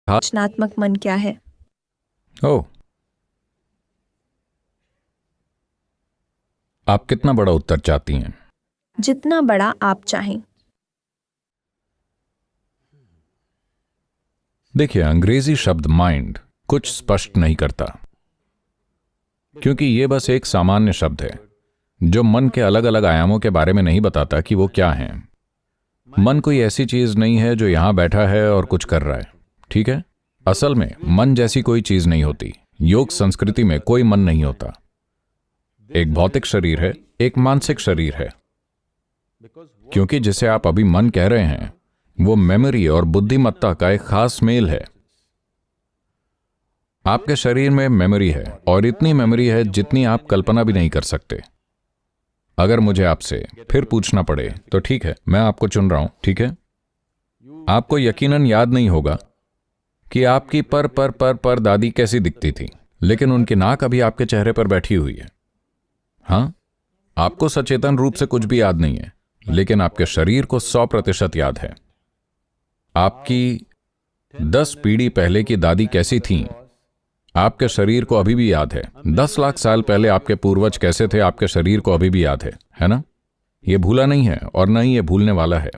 रचनात्मक मन क्या है? ओह, आप कितना बड़ा उत्तर चाहती हैं? जितना बड़ा आप चाहें। देखिए, अंग्रेजी शब्द माइंड कुछ स्पष्ट नहीं करता, क्योंकि ये बस एक सामान्य शब्द है जो मन के अलग अलग आयामों के बारे में नहीं बताता कि वो क्या हैं। मन कोई ऐसी चीज नहीं है जो यहां बैठा है और कुछ कर रहा है, ठीक है? असल में मन जैसी कोई चीज नहीं होती। योग संस्कृति में कोई मन नहीं होता। एक भौतिक शरीर है, एक मानसिक शरीर है। क्योंकि जिसे आप अभी मन कह रहे हैं वो मेमोरी और बुद्धिमत्ता का एक खास मेल है। आपके शरीर में मेमोरी है, और इतनी मेमोरी है जितनी आप कल्पना भी नहीं कर सकते। अगर मुझे आपसे फिर पूछना पड़े तो ठीक है, मैं आपको चुन रहा हूं, ठीक है? आपको यकीनन याद नहीं होगा कि आपकी पर दादी कैसी दिखती थी, लेकिन उनकी नाक अभी आपके चेहरे पर बैठी हुई है। हाँ, आपको सचेतन रूप से कुछ भी याद नहीं है, लेकिन आपके शरीर को 100% याद है। आपकी 10 पीढ़ी पहले की दादी कैसी थीं, आपके शरीर को अभी भी याद है। 10 लाख साल पहले आपके पूर्वज कैसे थे, आपके शरीर को अभी भी याद है ना? यह भूला नहीं है और न ही यह भूलने वाला है।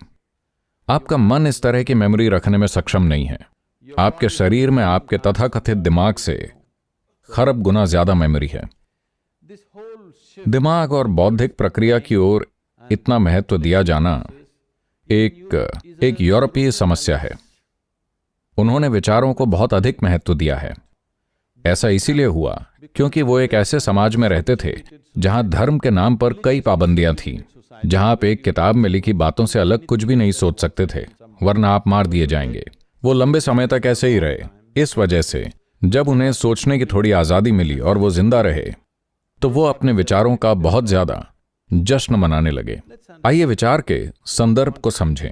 आपका मन इस तरह की मेमोरी रखने में सक्षम नहीं है। आपके शरीर में आपके तथाकथित दिमाग से खरब गुना ज्यादा मेमोरी है। दिमाग और बौद्धिक प्रक्रिया की ओर इतना महत्व दिया जाना एक यूरोपीय समस्या है। उन्होंने विचारों को बहुत अधिक महत्व दिया है। ऐसा इसीलिए हुआ क्योंकि वो एक ऐसे समाज में रहते थे जहां धर्म के नाम पर कई पाबंदियां थीं, जहां आप एक किताब में लिखी बातों से अलग कुछ भी नहीं सोच सकते थे, वरना आप मार दिए जाएंगे। वो लंबे समय तक ऐसे ही रहे। इस वजह से जब उन्हें सोचने की थोड़ी आजादी मिली और वो जिंदा रहे, तो वो अपने विचारों का बहुत ज्यादा जश्न मनाने लगे। आइए विचार के संदर्भ को समझें।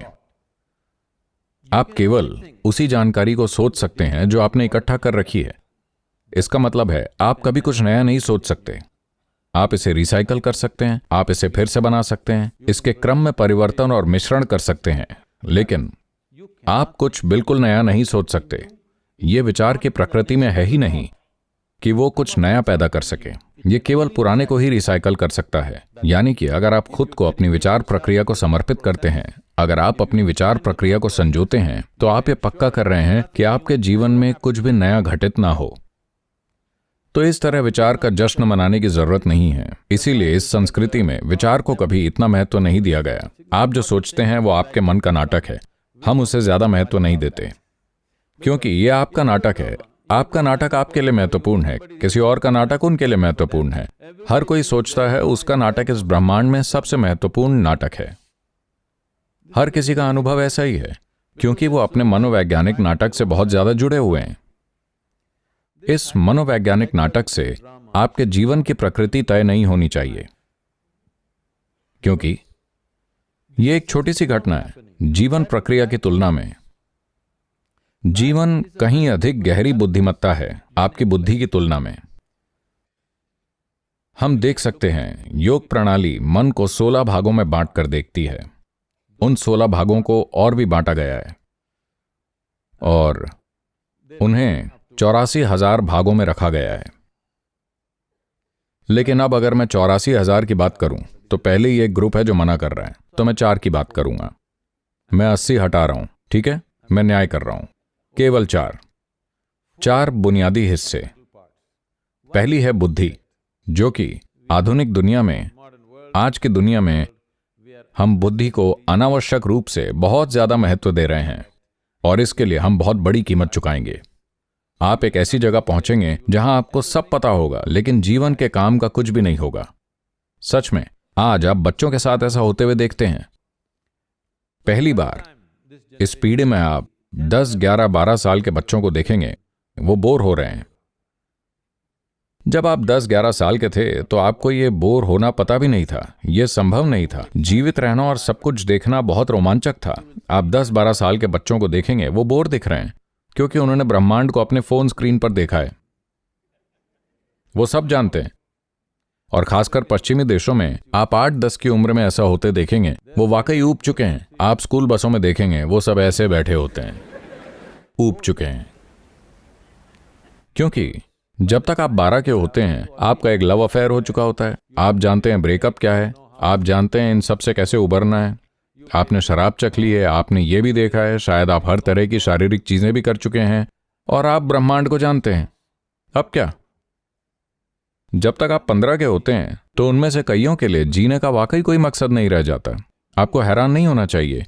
आप केवल उसी जानकारी को सोच सकते हैं जो आपने इकट्ठा कर रखी है। इसका मतलब है आप कभी कुछ नया नहीं सोच सकते। आप इसे रिसाइकल कर सकते हैं, आप इसे फिर से बना सकते हैं, इसके क्रम में परिवर्तन और मिश्रण कर सकते हैं, लेकिन आप कुछ बिल्कुल नया नहीं सोच सकते। यह विचार की प्रकृति में है ही नहीं कि वो कुछ नया पैदा कर सके। ये केवल पुराने को ही रिसाइकल कर सकता है। यानी कि अगर आप खुद को अपनी विचार प्रक्रिया को समर्पित करते हैं, अगर आप अपनी विचार प्रक्रिया को संजोते हैं, तो आप ये पक्का कर रहे हैं कि आपके जीवन में कुछ भी नया घटित ना हो। तो इस तरह विचार का जश्न मनाने की जरूरत नहीं है। इसीलिए इस संस्कृति में विचार को कभी इतना महत्व नहीं दिया गया। आप जो सोचते हैं वो आपके मन का नाटक है। हम उसे ज्यादा महत्व नहीं देते क्योंकि ये आपका नाटक है। आपका नाटक आपके लिए महत्वपूर्ण है, किसी और का नाटक उनके लिए महत्वपूर्ण है। हर कोई सोचता है उसका नाटक इस ब्रह्मांड में सबसे महत्वपूर्ण नाटक है। हर किसी का अनुभव ऐसा ही है क्योंकि वो अपने मनोवैज्ञानिक नाटक से बहुत ज्यादा जुड़े हुए हैं। इस मनोवैज्ञानिक नाटक से आपके जीवन की प्रकृति तय नहीं होनी चाहिए, क्योंकि यह एक छोटी सी घटना है। जीवन प्रक्रिया की तुलना में जीवन कहीं अधिक गहरी बुद्धिमत्ता है आपकी बुद्धि की तुलना में। हम देख सकते हैं योग प्रणाली मन को 16 भागों में बांट कर देखती है। उन 16 भागों को और भी बांटा गया है और उन्हें 84,000 भागों में रखा गया है। लेकिन अब अगर मैं 84,000 की बात करूं तो पहले ही एक ग्रुप है जो मना कर रहा है, तो मैं 4 की बात करूंगा। मैं 80 हटा रहा हूं, ठीक है? मैं न्याय कर रहा हूं। केवल 4 बुनियादी हिस्से। पहली है बुद्धि, जो कि आधुनिक दुनिया में, आज की दुनिया में हम बुद्धि को अनावश्यक रूप से बहुत ज्यादा महत्व दे रहे हैं और इसके लिए हम बहुत बड़ी कीमत चुकाएंगे। आप एक ऐसी जगह पहुंचेंगे जहां आपको सब पता होगा लेकिन जीवन के काम का कुछ भी नहीं होगा। सच में आज आप बच्चों के साथ ऐसा होते हुए देखते हैं। पहली बार इस पीढ़ी में आप 10, 11, 12 साल के बच्चों को देखेंगे, वो बोर हो रहे हैं। जब आप 10, 11 साल के थे तो आपको ये बोर होना पता भी नहीं था, यह संभव नहीं था। जीवित रहना और सब कुछ देखना बहुत रोमांचक था। आप 10, 12 साल के बच्चों को देखेंगे, वो बोर दिख रहे हैं क्योंकि उन्होंने ब्रह्मांड को अपने फोन स्क्रीन पर देखा है। वो सब जानते हैं। और खासकर पश्चिमी देशों में आप 8-10 की उम्र में ऐसा होते देखेंगे, वो वाकई ऊब चुके हैं। आप स्कूल बसों में देखेंगे, वो सब ऐसे बैठे होते हैं, ऊब चुके हैं। क्योंकि जब तक आप 12 के होते हैं आपका एक लव अफेयर हो चुका होता है, आप जानते हैं ब्रेकअप क्या है, आप जानते हैं इन सब से कैसे उबरना है, आपने शराब चख ली है, आपने ये भी देखा है, शायद आप हर तरह की शारीरिक चीजें भी कर चुके हैं और आप ब्रह्मांड को जानते हैं। अब क्या, जब तक आप 15 के होते हैं तो उनमें से कईयों के लिए जीने का वाकई कोई मकसद नहीं रह जाता। आपको हैरान नहीं होना चाहिए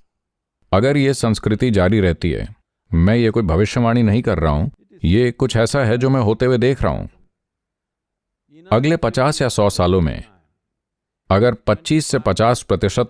अगर ये संस्कृति जारी रहती है। मैं ये कोई भविष्यवाणी नहीं कर रहा हूं, ये कुछ ऐसा है जो मैं होते हुए देख रहा हूं। अगले 50 या 100 सालों में अगर 25 से 50%